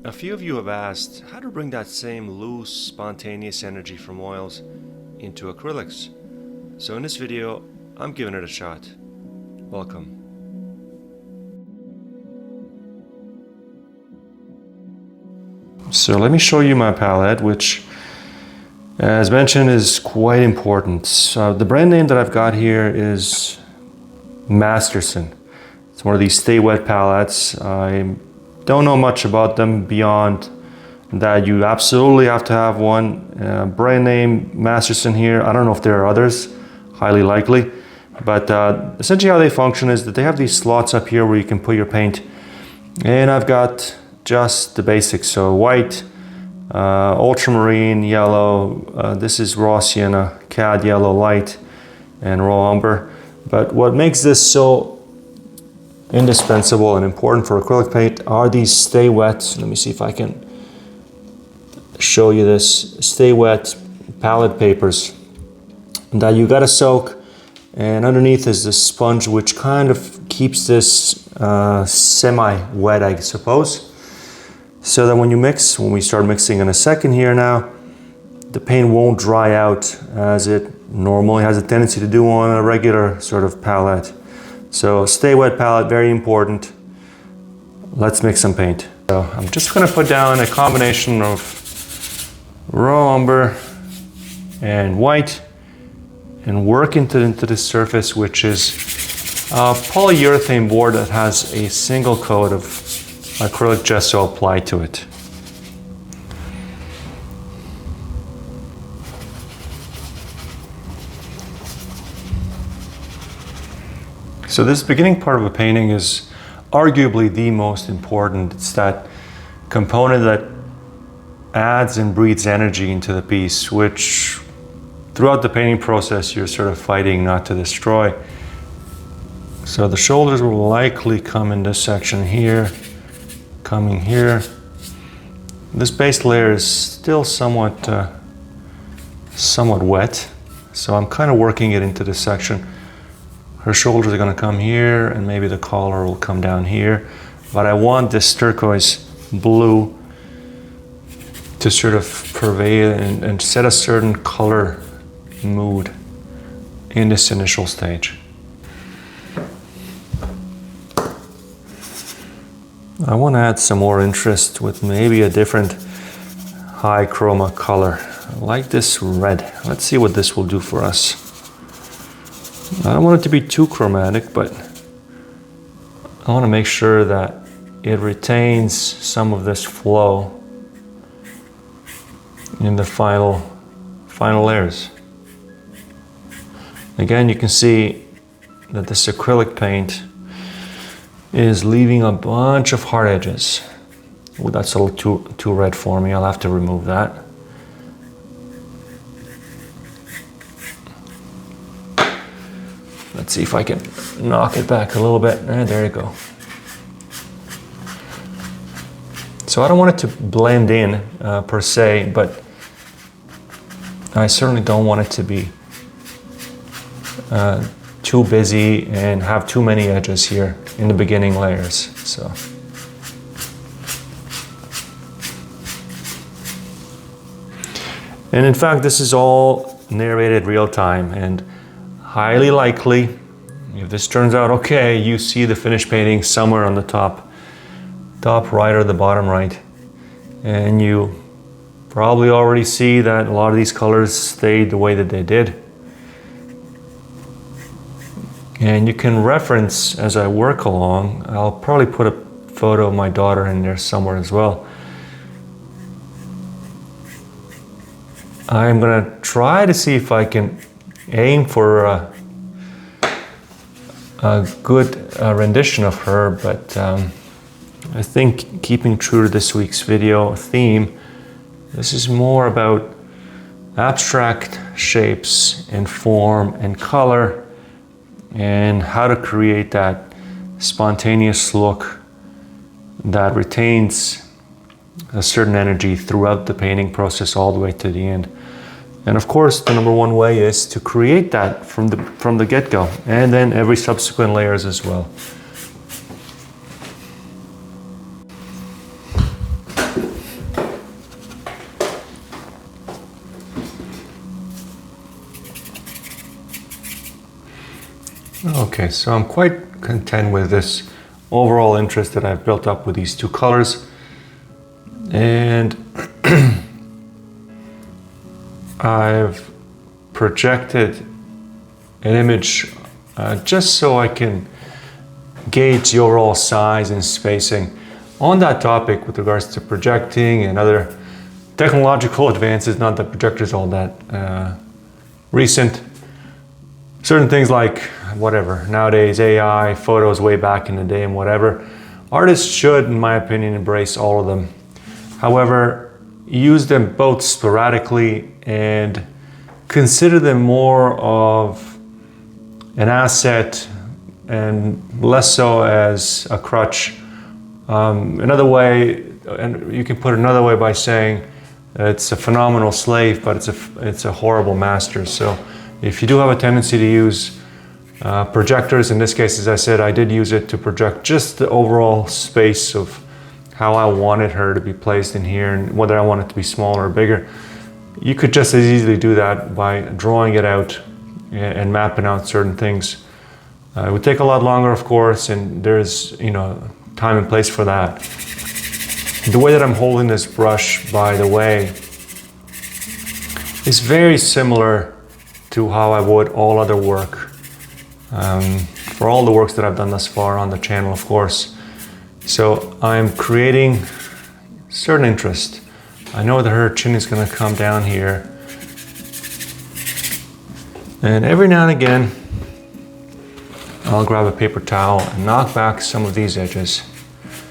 A few of you have asked how to bring that same loose, spontaneous energy from oils into acrylics. So in this video, I'm giving it a shot. Welcome. So let me show you my palette, which, as mentioned, is quite important. So the brand name that I've got here is Masterson. It's one of these stay wet palettes. I don't know much about them beyond that you absolutely have to have one. Brand name Masterson here. I don't know if there are others, highly likely. But essentially how they function is that they have these slots up here where you can put your paint. And I've got just the basics. So white, ultramarine, yellow, this is raw sienna, cad yellow light, and raw umber. But what makes this so indispensable and important for acrylic paint are these stay wet. Let me see if I can show you this. Stay wet palette papers that you gotta soak, and underneath is this sponge which kind of keeps this semi-wet, I suppose, so that when we start mixing in a second here now, the paint won't dry out as it normally has a tendency to do on a regular sort of palette. So stay wet palette, very important. Let's mix some paint. So I'm just gonna put down a combination of raw umber and white and work into the surface, which is a polyurethane board that has a single coat of acrylic gesso applied to it. So this beginning part of a painting is arguably the most important. It's that component that adds and breathes energy into the piece, which throughout the painting process you're sort of fighting not to destroy. So the shoulders will likely come in this section here, coming here. This base layer is still somewhat wet, so I'm kind of working it into this section. Her shoulders are going to come here, and maybe the collar will come down here. But I want this turquoise blue to sort of pervade and set a certain color mood in this initial stage. I want to add some more interest with maybe a different high chroma color. I like this red. Let's see what this will do for us. I don't want it to be too chromatic, but I want to make sure that it retains some of this flow in the final layers. Again, you can see that this acrylic paint is leaving a bunch of hard edges. Oh, that's a little too red for me. I'll have to remove that. Let's see if I can knock it back a little bit. There you go. So I don't want it to blend in per se, but I certainly don't want it to be too busy and have too many edges here in the beginning layers. So. And in fact, this is all narrated real time, and highly likely, if this turns out okay, you see the finished painting somewhere on the top right or the bottom right. And you probably already see that a lot of these colors stayed the way that they did. And you can reference as I work along. I'll probably put a photo of my daughter in there somewhere as well. I'm gonna try to see if I can aim for a good rendition of her, but I think keeping true to this week's video theme, this is more about abstract shapes and form and color and how to create that spontaneous look that retains a certain energy throughout the painting process all the way to the end. And of course, the number one way is to create that from the get-go, and then every subsequent layers as well. Okay, so I'm quite content with this overall interest that I've built up with these two colors. And I've projected an image just so I can gauge the overall size and spacing on that topic with regards to projecting and other technological advances. Not that projectors all that recent. Certain things like whatever, nowadays AI, photos way back in the day and whatever. Artists should, in my opinion, embrace all of them. However, use them both sporadically and consider them more of an asset and less so as a crutch. Another way, and you can put it another way by saying it's a phenomenal slave, but it's a horrible master. So if you do have a tendency to use projectors, in this case, as I said, I did use it to project just the overall space of how I wanted her to be placed in here and whether I want it to be smaller or bigger. You could just as easily do that by drawing it out and mapping out certain things. It would take a lot longer, of course, and there's, time and place for that. The way that I'm holding this brush, by the way, is very similar to how I would all other work. For all the works that I've done thus far on the channel, of course. So I'm creating certain interest. I know that her chin is going to come down here. And every now and again, I'll grab a paper towel and knock back some of these edges.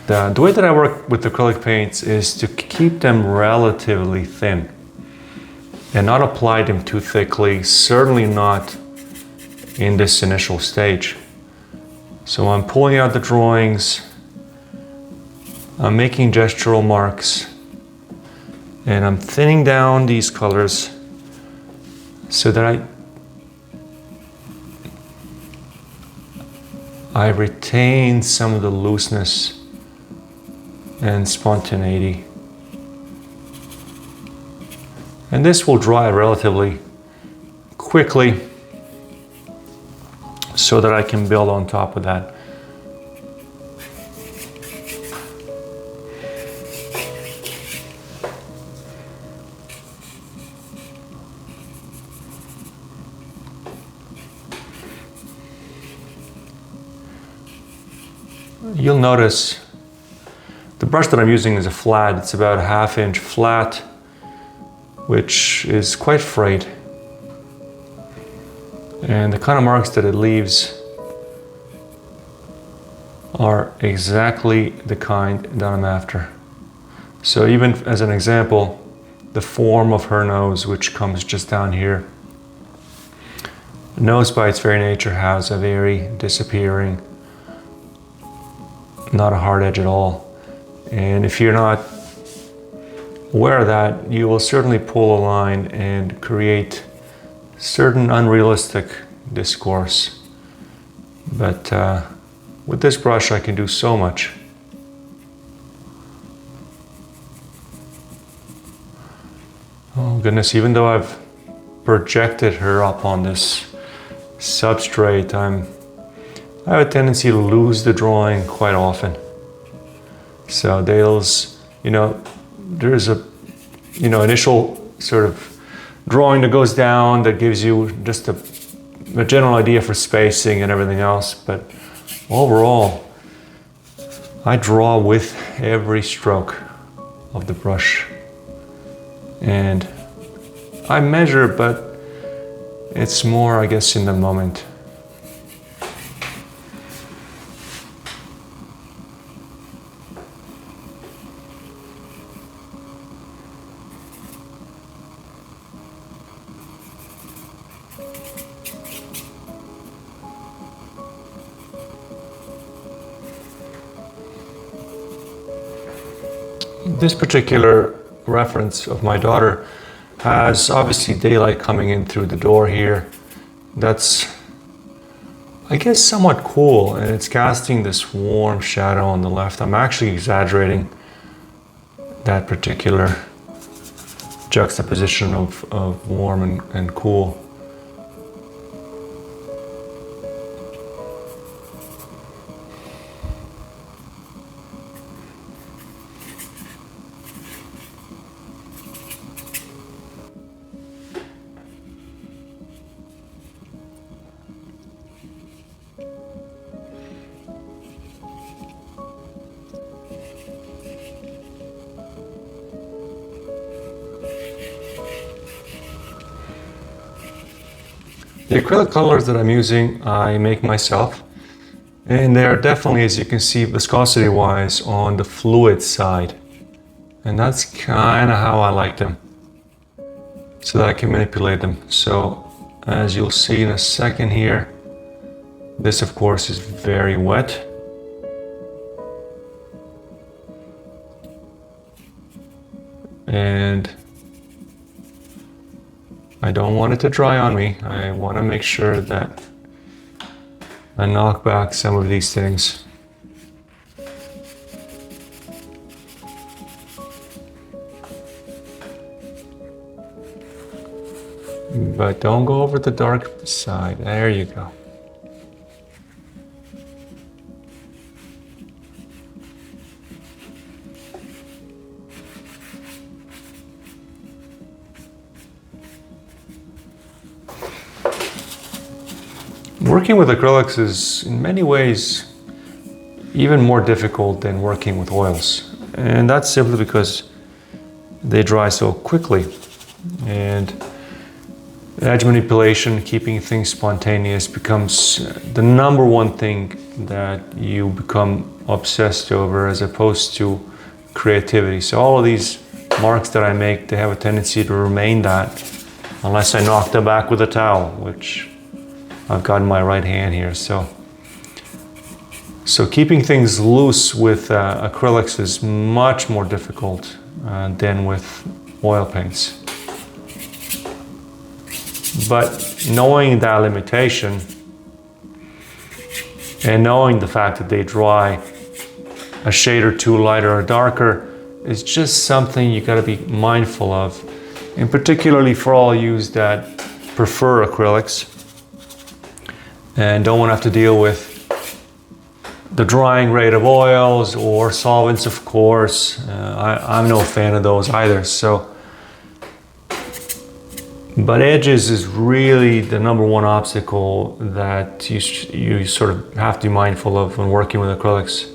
The way that I work with acrylic paints is to keep them relatively thin and not apply them too thickly, certainly not in this initial stage. So I'm pulling out the drawings, I'm making gestural marks, and I'm thinning down these colors so that I retain some of the looseness and spontaneity. And this will dry relatively quickly so that I can build on top of that. You'll notice the brush that I'm using is a flat. It's about a 1/2 inch flat, which is quite frayed. And the kind of marks that it leaves are exactly the kind that I'm after. So even as an example, the form of her nose, which comes just down here. The nose by its very nature has a very disappearing, not a hard edge at all. And if you're not aware of that, you will certainly pull a line and create certain unrealistic discourse. But with this brush, I can do so much. Oh goodness, even though I've projected her up on this substrate, I have a tendency to lose the drawing quite often. So there's a, initial sort of drawing that goes down that gives you just a general idea for spacing and everything else. But overall, I draw with every stroke of the brush. And I measure, but it's more, I guess, in the moment. This particular reference of my daughter has obviously daylight coming in through the door here. That's, I guess, somewhat cool, and it's casting this warm shadow on the left. I'm actually exaggerating that particular juxtaposition of warm and cool. The acrylic colors that I'm using, I make myself. And they're definitely, as you can see, viscosity wise on the fluid side. And that's kind of how I like them, so that I can manipulate them. So as you'll see in a second here, this of course is very wet. And I don't want it to dry on me. I want to make sure that I knock back some of these things. But don't go over the dark side. There you go. Working with acrylics is in many ways even more difficult than working with oils. And that's simply because they dry so quickly. And edge manipulation, keeping things spontaneous, becomes the number one thing that you become obsessed over, as opposed to creativity. So all of these marks that I make, they have a tendency to remain that unless I knock them back with a towel, which I've got in my right hand here. So keeping things loose with acrylics is much more difficult than with oil paints. But knowing that limitation and knowing the fact that they dry a shade or two lighter or darker is just something you got to be mindful of, and particularly for all you that prefer acrylics and don't want to have to deal with the drying rate of oils or solvents, of course. I'm no fan of those either. But edges is really the number one obstacle that you sort of have to be mindful of when working with acrylics.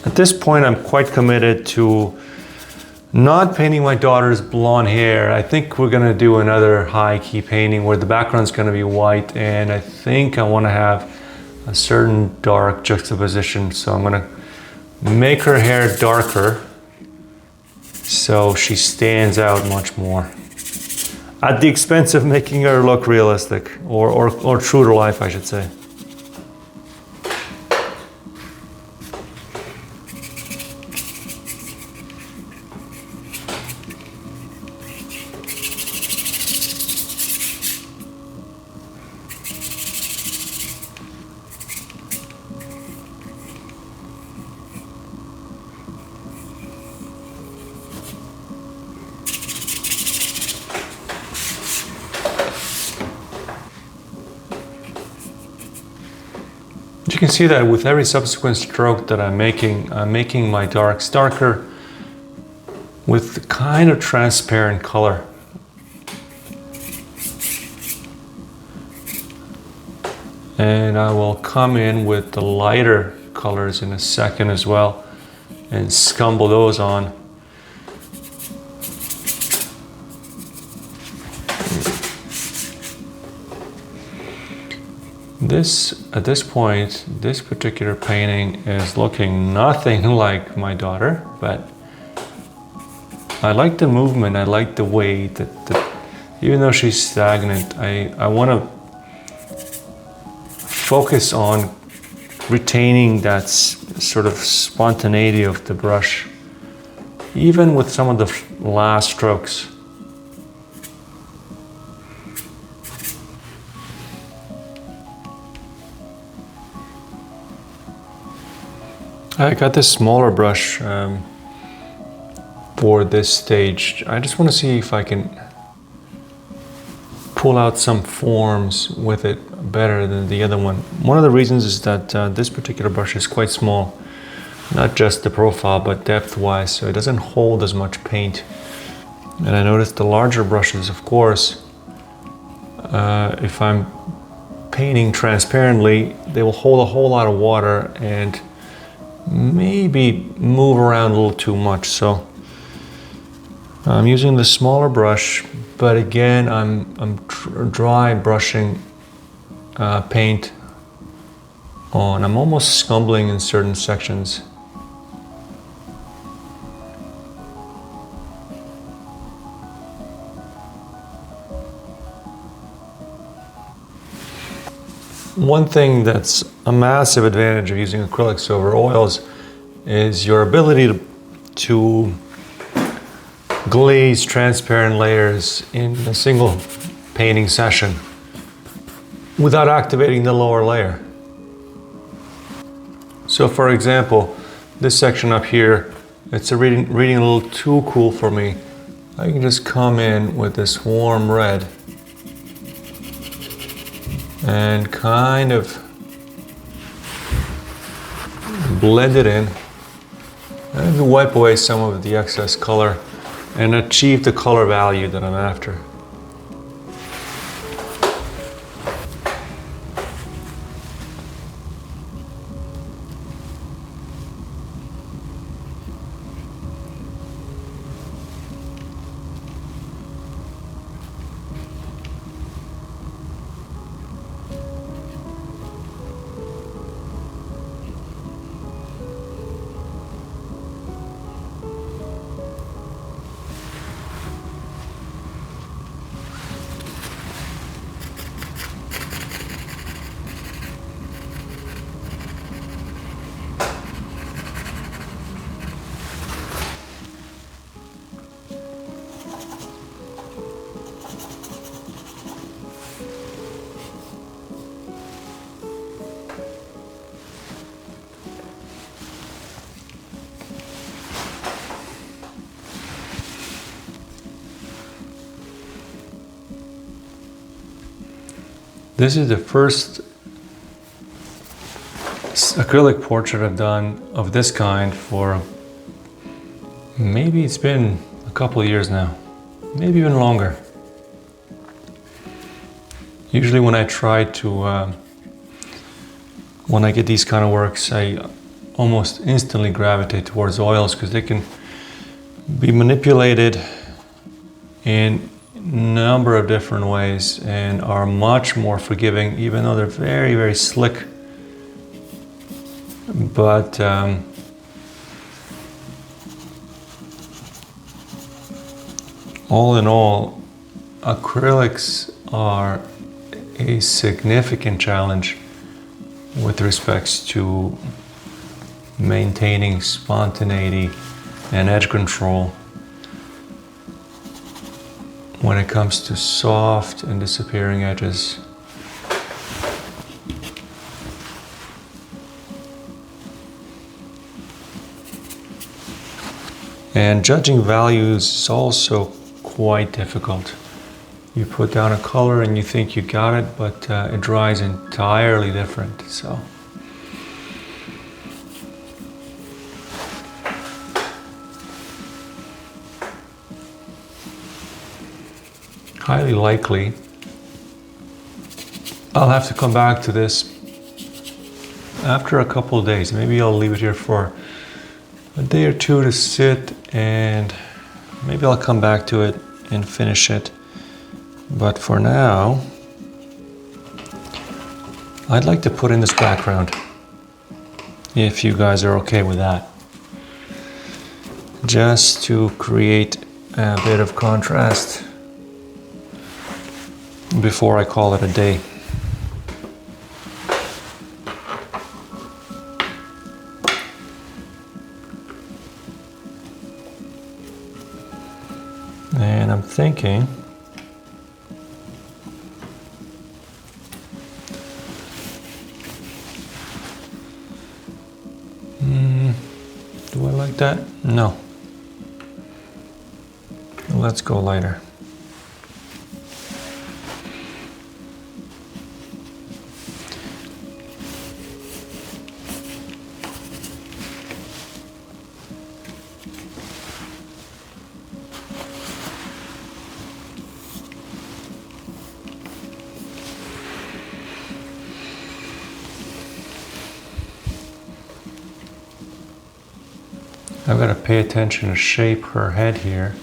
At this point, I'm quite committed to not painting my daughter's blonde hair. I think we're gonna do another high key painting where the background's gonna be white, and I think I wanna have a certain dark juxtaposition. So I'm gonna make her hair darker so she stands out much more, at the expense of making her look realistic, or true to life, I should say. You can see that with every subsequent stroke that I'm making my darks darker with kind of transparent color. And I will come in with the lighter colors in a second as well and scumble those on. At this point, this particular painting is looking nothing like my daughter, but I like the movement, I like the way that even though she's stagnant, I want to focus on retaining that sort of spontaneity of the brush, even with some of the last strokes. I got this smaller brush for this stage. I just want to see if I can pull out some forms with it better than the other one. One of the reasons is that this particular brush is quite small. not just the profile, but depth-wise, so it doesn't hold as much paint. And I noticed the larger brushes, of course, if I'm painting transparently, they will hold a whole lot of water and maybe move around a little too much. So I'm using the smaller brush, but again, I'm dry brushing paint on. I'm almost scumbling in certain sections. One thing that's a massive advantage of using acrylics over oils is your ability to glaze transparent layers in a single painting session without activating the lower layer. So for example, this section up here, it's reading a little too cool for me. I can just come in with this warm red and kind of blend it in and wipe away some of the excess color and achieve the color value that I'm after. This is the first acrylic portrait I've done of this kind for maybe it's been a couple of years now, maybe even longer. Usually when I try to, when I get these kind of works, I almost instantly gravitate towards oils because they can be manipulated in number of different ways and are much more forgiving, even though they're very, very slick. But all in all, acrylics are a significant challenge with respects to maintaining spontaneity and edge control when it comes to soft and disappearing edges. And judging values is also quite difficult. You put down a color and you think you got it, but it dries entirely different. So highly likely I'll have to come back to this after a couple of days. Maybe I'll leave it here for a day or two to sit, and maybe I'll come back to it and finish it. But for now, I'd like to put in this background, if you guys are okay with that, just to create a bit of contrast before I call it a day. And I'm thinking do I like that? No. Let's go lighter. I've got to pay attention to shape her head here.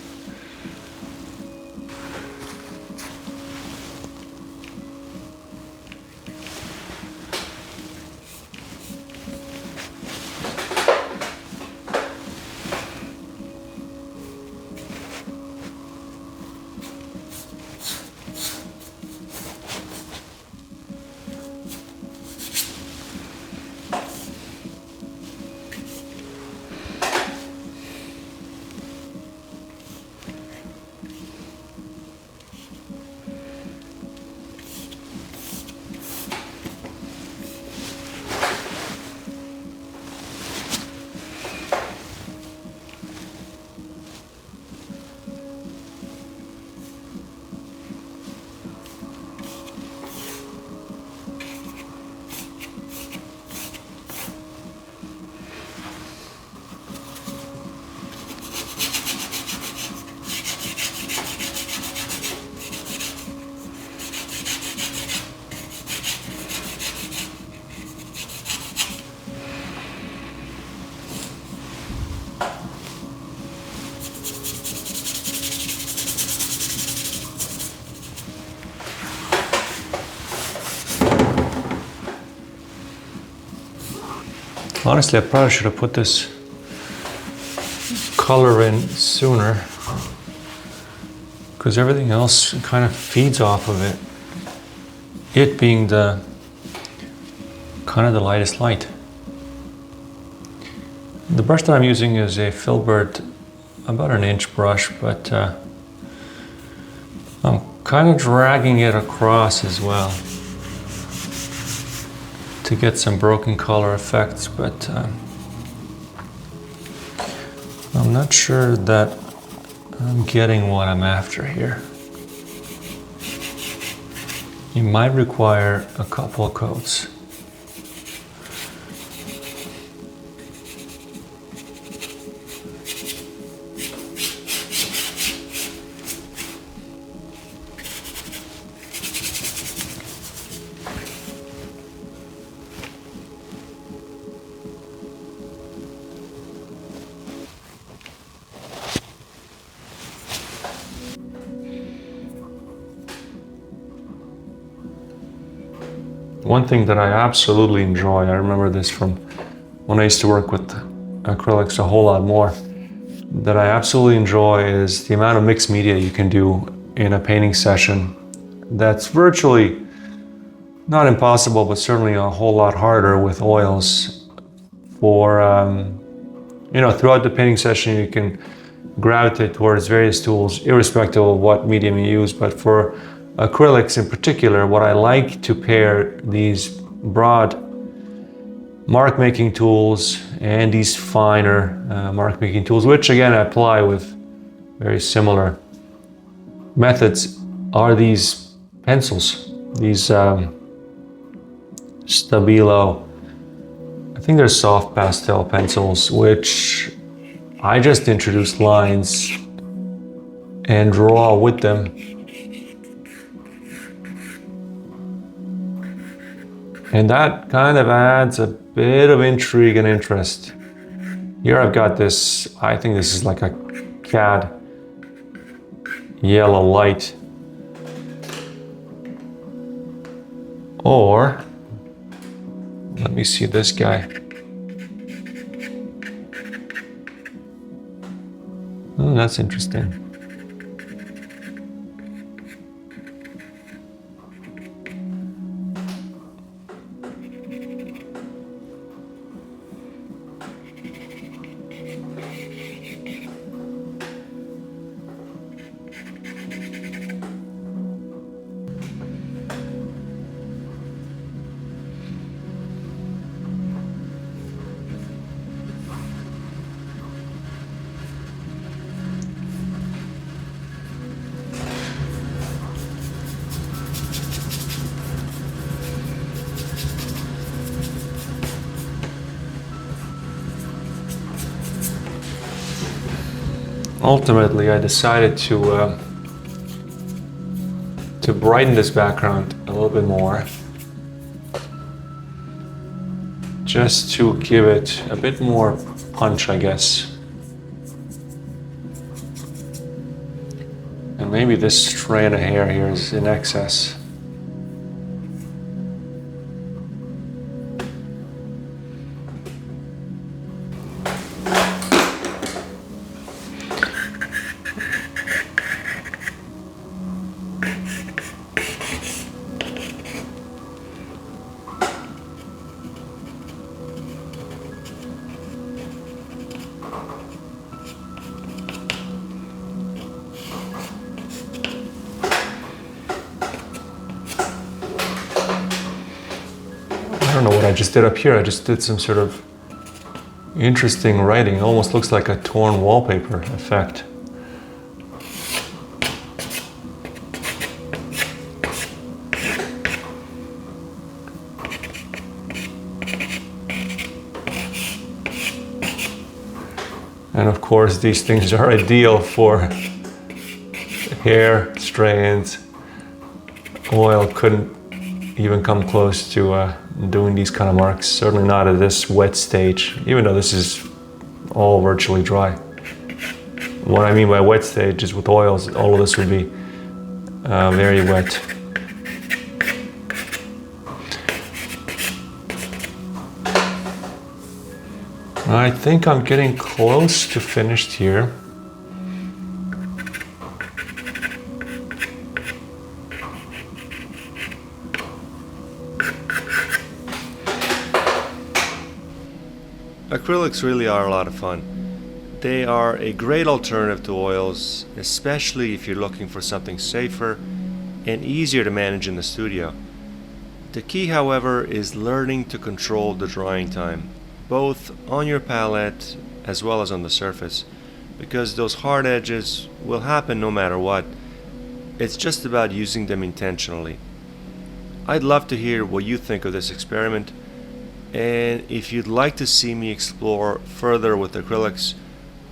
Honestly, I probably should have put this color in sooner, because everything else kind of feeds off of it. It being the kind of the lightest light. The brush that I'm using is a filbert, about an inch brush, but I'm kind of dragging it across as well to get some broken color effects, but I'm not sure that I'm getting what I'm after here. You might require a couple of coats. One thing that I absolutely enjoy, I remember this from when I used to work with acrylics a whole lot more, that I absolutely enjoy is the amount of mixed media you can do in a painting session. That's virtually not impossible, but certainly a whole lot harder with oils. For, throughout the painting session, you can gravitate towards various tools, irrespective of what medium you use, but for acrylics in particular, what I like to pair these broad mark making tools and these finer mark making tools, which again I apply with very similar methods, are these pencils, these Stabilo, I think they're soft pastel pencils, which I just introduce lines and draw with them. And that kind of adds a bit of intrigue and interest. Here I've got this, I think this is like a cad yellow light. Or, let me see this guy. Oh, that's interesting. Ultimately, I decided to brighten this background a little bit more, just to give it a bit more punch, I guess. Maybe this strand of hair here is in excess. I don't know what I just did up here. I just did some sort of interesting writing. It almost looks like a torn wallpaper effect. And of course, these things are ideal for hair strands. Oil couldn't even come close to doing these kind of marks. Certainly not at this wet stage, even though this is all virtually dry. What I mean by wet stage is with oils, all of this would be very wet. I think I'm getting close to finished here. Acrylics really are a lot of fun. They are a great alternative to oils, especially if you're looking for something safer and easier to manage in the studio. The key, however, is learning to control the drying time, both on your palette as well as on the surface, because those hard edges will happen no matter what. It's just about using them intentionally. I'd love to hear what you think of this experiment, and if you'd like to see me explore further with acrylics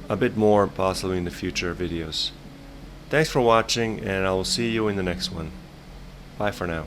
a bit more, possibly in the future videos. Thanks for watching, and I will see you in the next one. Bye for now.